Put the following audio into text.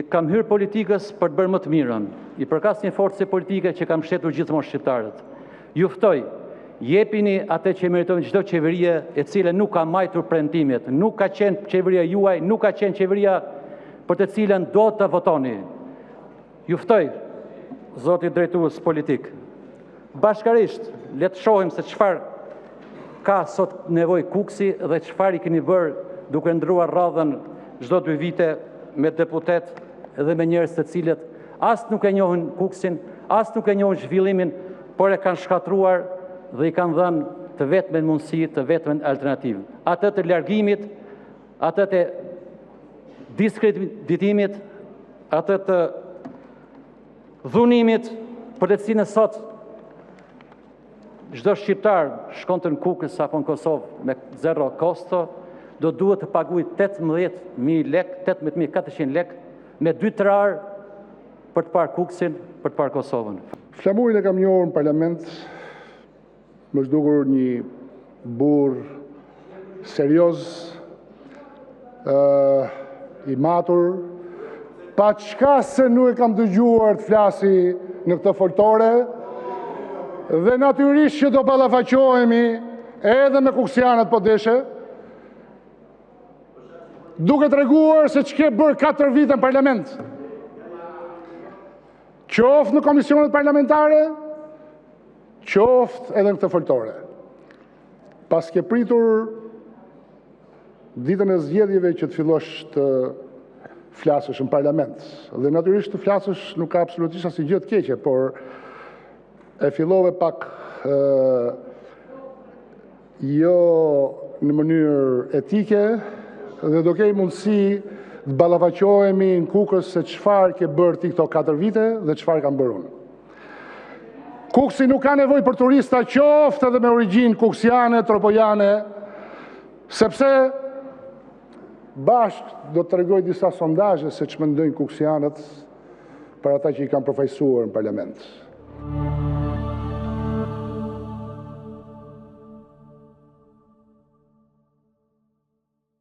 kam hyrë politikës për të bërë më të mirën. I përkas një forcë politike që kam shetur gjithmonë shqiptarët. Ju ftoj, jepini atë që meriton çdo qeverie e cila nuk ka mbajtur premtimet, nuk ka qenë qeveria juaj, nuk ka qenë qeveria për të cilën do të votoni. Ju ftoj, zoti drejtues politik, bashkarisht le të shohim se çfarë ka sot nevojë Kuksi dhe çfarë i keni bërë duke ndruar radhën çdo 2 vite me deputet dhe me njerëz të cilët as nuk e njohin Kuksin, as nuk e njohin zhvillimin, por e kanë shkatruar dhe i kanë dhënë të vetmen mundësi, të vetmen alternativë. Atë të largimit, atë të diskreditimit, atë të dhunimit, për të cilën sot çdo shqiptar shkon të në Kukës apo në Kosovë me 0 kosto, do duhet të paguaj 18.000 lek, 18.400 lek, me 2 trar për të parë Kuksin, për të parë Kosovën. Flamurin e kam njohur në parlament, më zhdukur një burr serioz, i matur, pa çka se nuk e kam dëgjuar të flasi në këtë foltore, dhe natyrisht që do ballafaqohemi edhe me kuksianët po deshe, duke treguar se ç'ke bërë 4 vite në parlament. Qoftë në komisionet parlamentare, qoftë edhe në këtë foltore. Pas ke pritur ditën e zgjedhjeve që të fillosh të flasësh në parlament. Dhe natyrisht të flasësh nuk ka absolutisht asnjë gjë të keqe, por e fillove pak jo në mënyrë etike, dhe do kej mundësi të ballafaqohemi në Kukës se çfarë ke bërë ti këto 4 vite dhe çfarë kam bërë unë. Kuksi nuk ka nevojë për turista, qoftë edhe me origjinë kuksiane, tropojane, sepse bashkë do të tregoj disa sondazhe se ç'mendojnë kuksianët për ata që i kanë përfaqësuar në parlament.